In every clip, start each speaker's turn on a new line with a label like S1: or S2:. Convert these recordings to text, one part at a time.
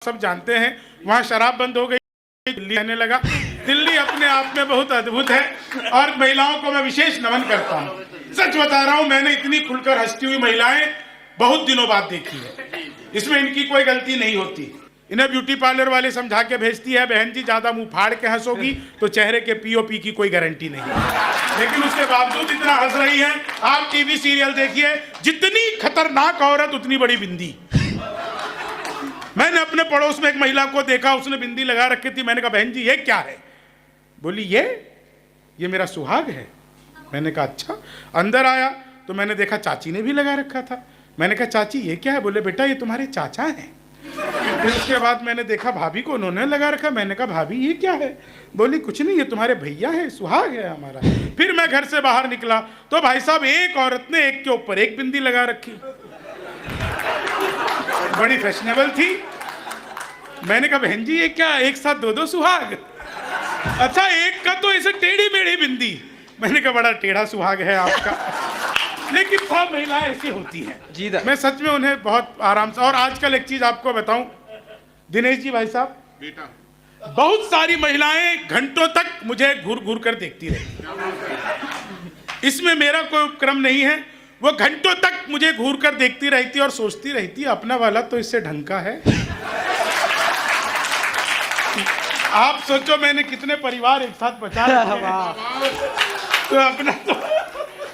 S1: सब जानते हैं, वहाँ शराब बंद हो गई, दिल्ली आने लगा। दिल्ली अपने आप में बहुत अद्भुत है और महिलाओं को मैं विशेष नमन करता हूँ। सच बता रहा हूँ, मैंने इतनी खुलकर हंसती हुई महिलाएं बहुत दिनों बाद देखी है। इसमें इनकी कोई गलती नहीं होती। इन्हें ब्यूटी पार्लर वाले समझा के भेजती है, बहन जी ज्यादा मुंह फाड़ के हंसोगी तो चेहरे के पीओपी की कोई गारंटी नहीं, लेकिन उसके बावजूद इतना हंस रही है। आप टीवी सीरियल देखिए, जितनी खतरनाक औरत उतनी बड़ी बिंदी। मैंने अपने पड़ोस में एक महिला को देखा, उसने बिंदी लगा रखी थी। मैंने कहा बहन जी ये क्या है? बोली ये मेरा सुहाग है। मैंने कहा अच्छा। अंदर आया तो मैंने देखा चाची ने भी लगा रखा था। मैंने कहा चाची ये क्या है? बोले बेटा ये तुम्हारे चाचा हैं। फिर उसके बाद मैंने देखा भाभी को उन्होंने लगा रखा। मैंने कहा भाभी ये क्या है? बोली कुछ नहीं, ये तुम्हारे भैया है, सुहाग है हमारा। फिर मैं घर से बाहर निकला तो भाई साहब एक औरत ने एक के ऊपर एक बिंदी लगा रखी, बड़ी फैशनेबल थी। मैंने कहा बहन जी ये क्या, एक साथ दो सुहाग? अच्छा एक का तो ऐसे टेढ़ी मेढ़ी बिंदी। मैंने कहा बड़ा टेढ़ा सुहाग है आपका। लेकिन सब महिलाएं ऐसी होती हैं, मैं सच में उन्हें बहुत आराम से। और आजकल एक चीज आपको बताऊं दिनेश जी भाई साहब, बेटा बहुत सारी महिलाएं घंटों तक मुझे घूर घूर कर देखती रहती। इसमें मेरा कोई उपक्रम नहीं है। वो घंटों तक मुझे घूर कर देखती रहती और सोचती रहती अपना वाला तो इससे ढंग का है। आप सोचो मैंने कितने परिवार एक साथ बचा रखे। तो अपना तो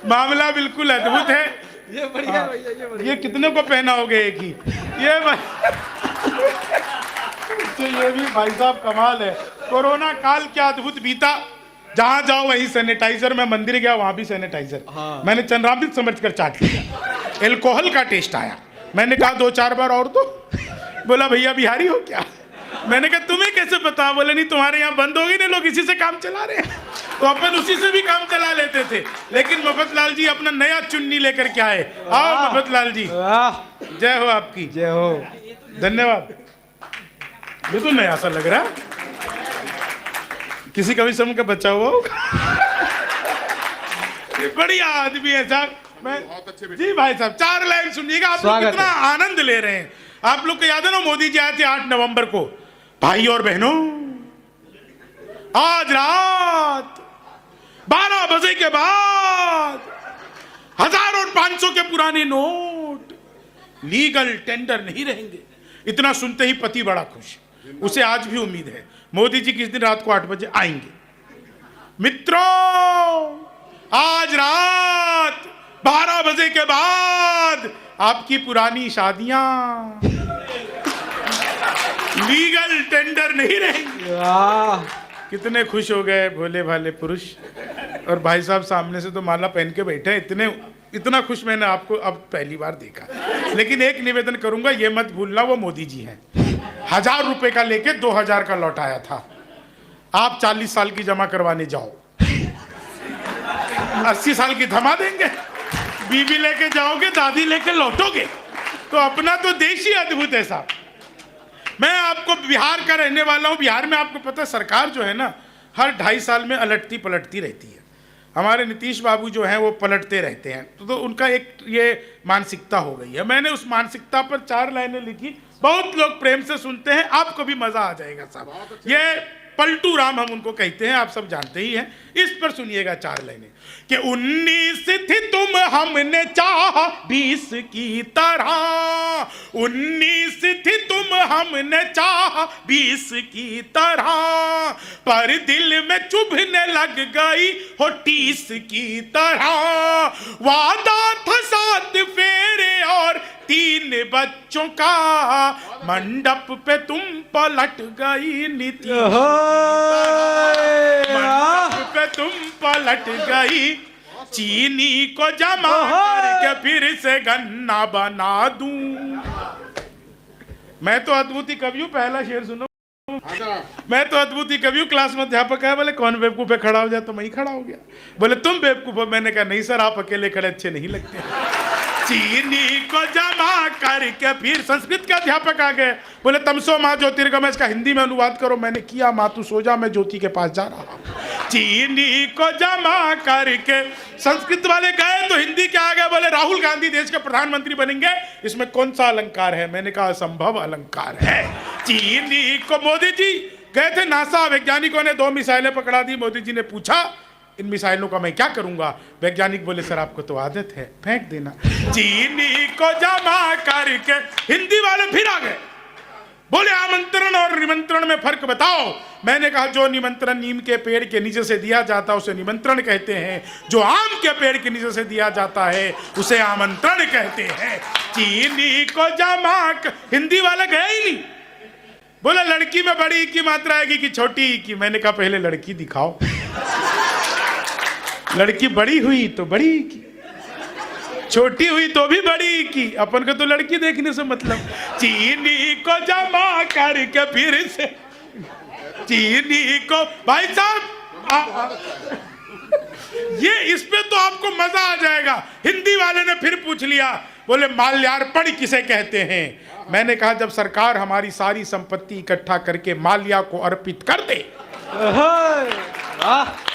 S1: मामला बिल्कुल अद्भुत है। ये बढ़िया भैया, ये कितने को पहना होगे एक ही? ये तो ये भी भाई साहब कमाल है। कोरोना काल क्या अद्भुत बीता। जहां जाओ वहीं सैनिटाइजर। मैं मंदिर गया वहां भी सैनिटाइजर। मैंने चंद्रामृत समझकर चाट लिया। एल्कोहल का टेस्ट आया। मैंने कहा 2-4 बार और दो। बोला भैया बिहारी हो क्या? मैंने कहा तुम्हें कैसे पता? बोले नहीं तुम्हारे यहाँ बंद हो गई ना, लोग इसी से काम चला रहे हैं। तो अपन उसी से भी काम चला लेते थे। लेकिन मफतलाल जी अपना नया चुन्नी लेकर के आए। आओ मफतलाल जी, जय हो आपकी। जय हो, धन्यवाद। बिल्कुल नया सा लग रहा, किसी का भी समझ का बच्चा हुआ। बढ़िया आदमी है साहब। मैं जी भाई साहब 4 लाइन सुनिएगा। आप लोग कितना आनंद ले रहे हैं। आप लोग को याद है ना मोदी जी आए थे 8 नवंबर को। भाई और बहनों आज रात 12 बजे के बाद 1000 और 500 के पुराने नोट लीगल टेंडर नहीं रहेंगे। इतना सुनते ही पति बड़ा खुश। उसे आज भी उम्मीद है मोदी जी किस दिन रात को 8 बजे आएंगे। मित्रों आज रात 12 बजे के बाद आपकी पुरानी शादियां लीगल टेंडर नहीं रहेंगी। कितने खुश हो गए भोले भाले पुरुष। और भाई साहब सामने से तो माला पहन के बैठे हैं। इतना खुश मैंने आपको अब पहली बार देखा। लेकिन एक निवेदन करूंगा, ये मत भूलना वो मोदी जी हैं। 1000 रुपए का लेके 2000 का लौटाया था। आप 40 साल की जमा करवाने जाओ, 80 साल की थमा देंगे। बीबी लेके जाओगे, दादी लेके लौटोगे। तो अपना तो देश ही अद्भुत है साहब। मैं आपको बिहार का रहने वाला हूं। बिहार में आपको पता सरकार जो है ना हर 2.5 साल में अलटती पलटती रहती है। हमारे नीतीश बाबू जो हैं वो पलटते रहते हैं। तो उनका एक ये मानसिकता हो गई है। मैंने उस मानसिकता पर 4 लाइनें लिखी। बहुत लोग प्रेम से सुनते हैं, आपको भी मजा आ जाएगा साहब। ये पलटू राम हम उनको कहते हैं, आप सब जानते ही हैं। इस पर सुनिएगा 4 लाइनें कि 19 थी तुम हमने चाह 20 की तरह। 19 थी तुम हमने चाह 20 की तरह, पर दिल में चुभने लग गई हो 30 की तरह। वादा था 7 फेरे और 3 बच्चों का, मंडप पे तुम पलट गई नीति। मंडप पे तुम पलट गई, चीनी को जमा करके फिर से गन्ना बना दूं। मैं तो अद्भुती कवि हूं। पहला शेर सुनो। मैं तो अद्भुती कवि हूं। क्लास में अध्यापक है, बोले कौन बेवकूफ पे खड़ा हो जाए, तो मैं ही खड़ा हो गया। बोले तुम बेवकूफ हो। मैंने कहा नहीं सर, आप अकेले खड़े अच्छे नहीं लगते। चीनी को जमा करके फिर संस्कृत के अध्यापक आ गए, बोले तमसो माँ ज्योतिर्गमय, इसका हिंदी में अनुवाद करो। मैंने किया, माँ तू सो जा, मैं ज्योति के पास जा रहा हूँ। चीनी को जमा करके संस्कृत वाले गए तो हिंदी के आ गए, बोले राहुल गांधी देश के प्रधानमंत्री बनेंगे, इसमें कौन सा अलंकार है? मैंने कहा असंभव अलंकार है। चीनी को मोदी जी गए थे, नासा वैज्ञानिकों ने 2 मिसाइलें पकड़ा दी। मोदी जी ने पूछा इन मिसाइलों का मैं क्या करूंगा? वैज्ञानिक बोले सर आपको तो आदत है, फेंक देना। चीनी को जमा करके हिंदी वाले फिर आ गए, बोले आमंत्रण और निमंत्रण में फर्क बताओ। मैंने कहा जो निमंत्रण नीम के पेड़ के नीचे से दिया जाता है उसे निमंत्रण कहते हैं, जो आम के पेड़ के नीचे से दिया जाता है उसे आमंत्रण कहते हैं। चीनी को जमा हिंदी वाले गए ही नहीं, बोले लड़की में बड़ी की मात्रा आएगी कि छोटी की? मैंने कहा पहले लड़की दिखाओ। लड़की बड़ी हुई तो बड़ी की, छोटी हुई तो भी बड़ी की, अपन को तो लड़की देखने से मतलब। चीनी को जमा करके फिर से चीनी को, भाई साहब ये इस पे तो आपको मजा आ जाएगा। हिंदी वाले ने फिर पूछ लिया, बोले माल्यार्पण किसे कहते हैं? मैंने कहा जब सरकार हमारी सारी संपत्ति इकट्ठा करके माल्या को अर्पित कर दे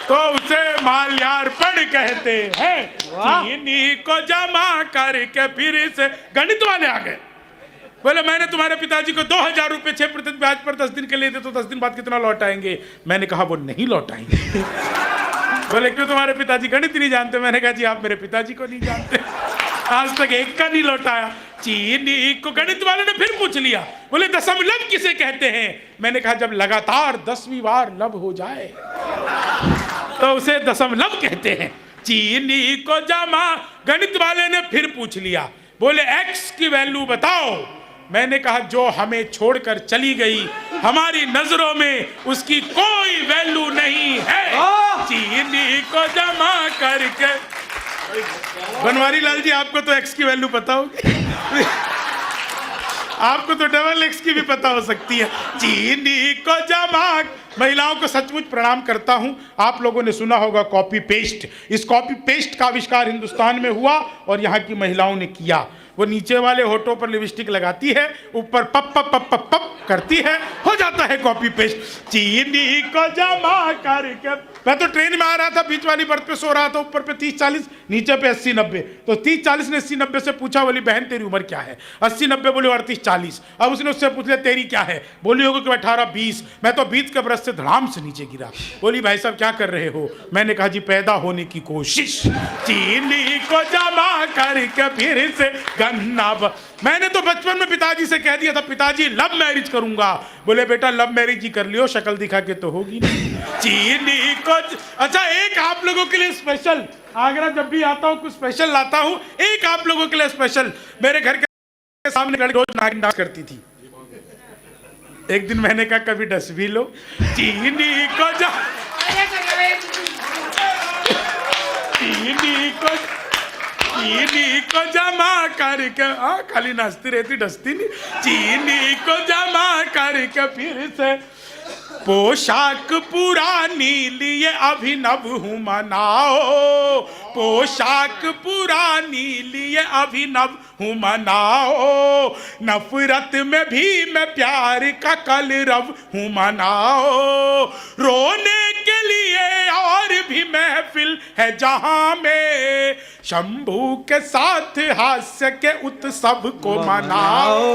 S1: तो उसे माल्यार्पण कहते हैं। चीनी को जमा करके फिर से गणित वाले आ गए, बोले मैंने तुम्हारे पिताजी को 2000 रुपए 6% ब्याज पर 10 दिन के लिए दे, तो 10 दिन बाद कितना लौटाएंगे? मैंने कहा वो नहीं लौटाएंगे। बोले क्यों, तुम्हारे पिताजी गणित नहीं जानते? मैंने कहा जी आप मेरे पिताजी को नहीं जानते, आज तक एक का नहीं लौटाया। चीनी को गणित वाले ने फिर पूछ लिया, बोले दशमलव किसे कहते हैं? मैंने कहा जब लगातार 10वीं बार लब हो जाए तो उसे दशमलव कहते हैं। चीनी को जमा गणित वाले ने फिर पूछ लिया, बोले x की वैल्यू बताओ। मैंने कहा जो हमें छोड़कर चली गई, हमारी नजरों में उसकी कोई वैल्यू नहीं है। चीनी को जमा करके, बनवारी लाल जी आपको तो x की वैल्यू पता होगी, आपको तो डबल x की भी पता हो सकती है। चीनी को जमा, महिलाओं को सचमुच प्रणाम करता हूं। आप लोगों ने सुना होगा कॉपी पेस्ट, इस कॉपी पेस्ट का आविष्कार हिंदुस्तान में हुआ और यहाँ की महिलाओं ने किया। वो नीचे वाले होठों पर लिपस्टिक लगाती है, ऊपर पप पप पप पप पप करती है, हो जाता है कॉपी पेस्ट। चीनी को जमा करके, मैं तो ट्रेन में आ रहा था, बीच वाली बर्थ पे सो रहा था, ऊपर पे 30-40, नीचे पे 80-90। तो 30-40 ने 80-90 से पूछा, बोली बहन तेरी उम्र क्या है? 80-90 बोली 38-40। अब उसने उससे पूछ लिया तेरी क्या है? बोली होगी कि 18-20। मैं तो 20 के बरस से धड़ाम से नीचे गिरा। बोली भाई साहब क्या कर रहे हो? मैंने कहा जी पैदा होने की कोशिश। चीनी को जमा करके फिर से गन्ना, मैंने तो बचपन में पिताजी से कह दिया था पिताजी लव मैरिज करूंगा। बोले बेटा लव मैरिज ही कर लियो, शक्ल दिखा के तो होगी नहीं। चीनी को, अच्छा एक आप लोगों के लिए स्पेशल, आगरा जब भी आता हूँ कुछ स्पेशल लाता हूँ, एक आप लोगों के लिए स्पेशल। मेरे घर के सामने लड़की रोज नागिन डांस करती थी। एक दिन मैंने कहा कभी डस भी लो। चीनी को चीनी को जमा करके, खाली नाचती रहती डसती नहीं। चीनी को जमा करके फिर से पोशाक पुरानी लिए अभिनव हूँ मनाओ, पोशाक पुरानी लिए अभिनव हूँ मनाओ, नफरत में भी मैं प्यार का कलरव हूँ मनाओ, रोने के लिए और भी महफिल है जहाँ में, शंभू के साथ हास्य के उत्सव को मनाओ,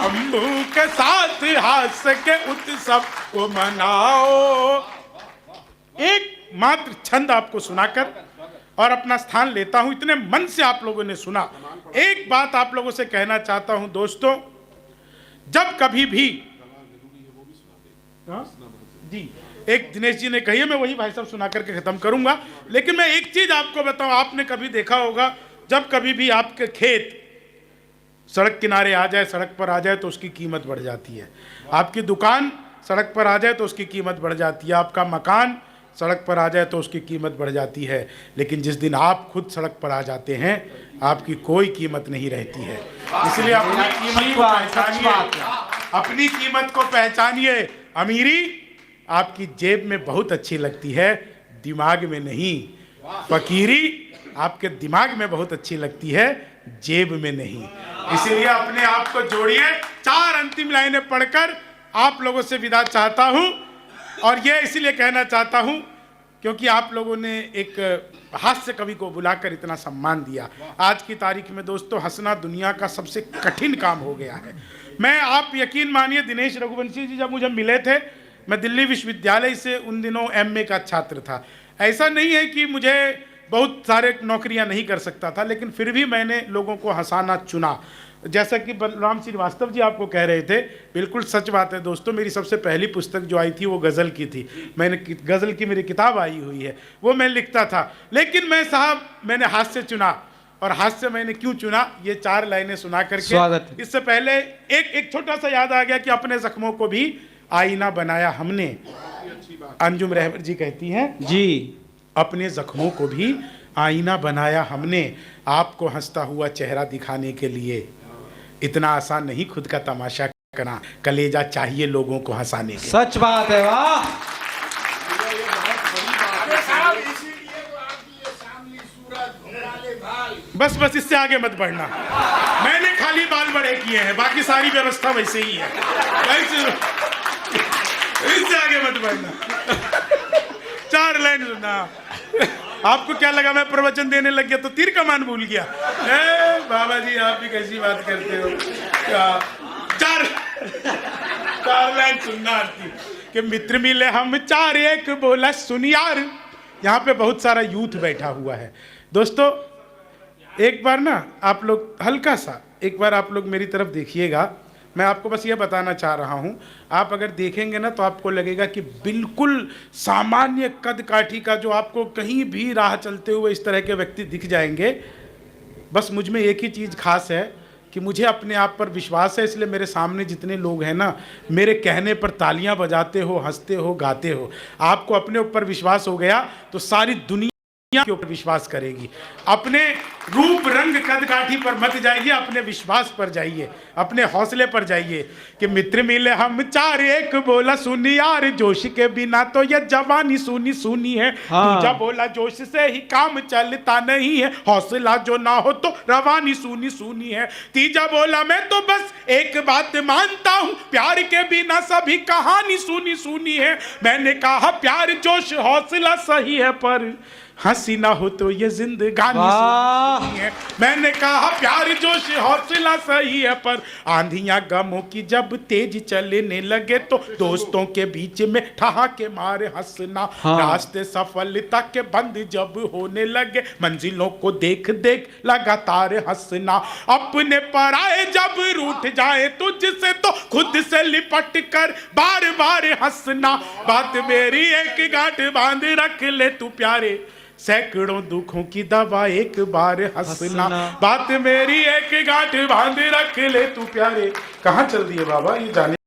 S1: शंभू के साथ हास्य के उत्सव को मनाओ। एक मात्र छंद आपको सुनाकर और अपना स्थान लेता हूं। इतने मन से आप लोगों ने सुना। एक बात आप लोगों से कहना चाहता हूं दोस्तों, जब कभी भी जी एक दिनेश जी ने कही है, मैं वही भाई साहब सुना करके खत्म करूंगा। लेकिन मैं एक चीज आपको बताऊं, आपने कभी देखा होगा जब कभी भी आपके खेत सड़क किनारे आ जाए, सड़क पर आ जाए तो उसकी कीमत बढ़ जाती है। आपकी दुकान सड़क पर आ जाए तो उसकी कीमत बढ़ जाती है। आपका मकान सड़क पर आ जाए तो उसकी कीमत बढ़ जाती है। लेकिन जिस दिन आप खुद सड़क पर आ जाते हैं आपकी कोई कीमत नहीं रहती है। इसलिए अपनी कीमत को पहचानिए, अपनी कीमत को पहचानिए। अमीरी आपकी जेब में बहुत अच्छी लगती है, दिमाग में नहीं। फकीरी आपके दिमाग में बहुत अच्छी लगती है, जेब में नहीं। इसलिए अपने आप को जोड़िए। 4 अंतिम लाइनें पढ़कर आप लोगों से विदा चाहता हूं, और ये इसलिए कहना चाहता हूं क्योंकि आप लोगों ने एक हास्य कवि को बुलाकर इतना सम्मान दिया। आज की तारीख में दोस्तों हंसना दुनिया का सबसे कठिन काम हो गया है। मैं, आप यकीन मानिए, दिनेश रघुवंशी जी जब मुझे मिले थे, मैं दिल्ली विश्वविद्यालय से उन दिनों MA का छात्र था। ऐसा नहीं है कि मुझे बहुत सारे नौकरियां नहीं कर सकता था, लेकिन फिर भी मैंने लोगों को हंसाना चुना। जैसा कि बलराम श्रीवास्तव जी आपको कह रहे थे, बिल्कुल सच बात है दोस्तों। मेरी सबसे पहली पुस्तक जो आई थी वो गज़ल की थी। मैंने गज़ल की मेरी किताब आई हुई है, वो मैं लिखता था। लेकिन मैंने हास्य चुना। और हास्य मैंने क्यों चुना, ये 4 लाइनें सुना करके। इससे पहले एक छोटा सा याद आ गया कि अपने जख्मों को भी आईना बनाया हमने। अंजुम रहबर जी कहती हैं जी, अपने जख्मों को भी आईना बनाया हमने, आपको हंसता हुआ चेहरा दिखाने के लिए। इतना आसान नहीं खुद का तमाशा करना, कलेजा चाहिए लोगों को हंसाने के।
S2: सच बात है, वाह।
S1: बस इससे आगे मत बढ़ना। मैंने खाली बाल बड़े किए हैं, बाकी सारी व्यवस्था वैसे ही है। इससे आगे मत बढ़ना। 4 लाइन सुनना। आपको क्या लगा मैं प्रवचन देने लग गया तो तीर कमान भूल गया? बाबा जी आप भी कैसी बात करते हो। 4 लाइन सुनना आपकी कि मित्र मिले हम 4 एक बोला सुन यार। यहाँ पे बहुत सारा यूथ बैठा हुआ है दोस्तों। एक बार ना आप लोग हल्का सा एक बार आप लोग मेरी तरफ देखिएगा। मैं आपको बस ये बताना चाह रहा हूँ, आप अगर देखेंगे ना तो आपको लगेगा कि बिल्कुल सामान्य कद काठी का जो आपको कहीं भी राह चलते हुए इस तरह के व्यक्ति दिख जाएंगे। बस मुझ में एक ही चीज़ खास है कि मुझे अपने आप पर विश्वास है, इसलिए मेरे सामने जितने लोग हैं ना, मेरे कहने पर तालियां बजाते हो, हंसते हो, गाते हो। आपको अपने ऊपर विश्वास हो गया तो सारी दुनिया के ऊपर विश्वास करेगी। अपने रूप रंग कद काठी पर मत जाइए, अपने विश्वास पर जाइए, अपने हौसले पर जाइए कि मित्र मिले हम 4 एक बोला सुन यार, जोश के बिना तो ये जवानी सुनी सुनी है। दूजा बोला जोश से ही काम चलता नहीं है, हौसला जो ना हो तो रवानी सुनी सुनी है। तीजा बोला मैं तो बस एक बात मानता हूँ, प्यार के बिना सभी कहानी सुनी सुनी है। मैंने कहा प्यार जोश हौसला सही है, पर हंसी ना हो तो ये जिंदगानी सुनी है। मैंने कहा प्यार जोश हौसला सही है, पर आंधियां गमों की जब तेज चलने लगे तो दोस्तों के बीच में ठहाके मारे हंसना। रास्ते सफलता के बंद जब होने लगे, मंजिलों को देख देख लगातार हंसना। अपने पराए जब रूठ जाए तुझसे तो खुद से लिपट कर बार बार हंसना। बात मेरी एक गांठ बांध रख ले तू प्यारे, सैकड़ों दुखों की दवा एक बार हंसना। बात मेरी एक गांठ बांध रख ले तू प्यारे। कहाँ चल दिए बाबा, ये जाने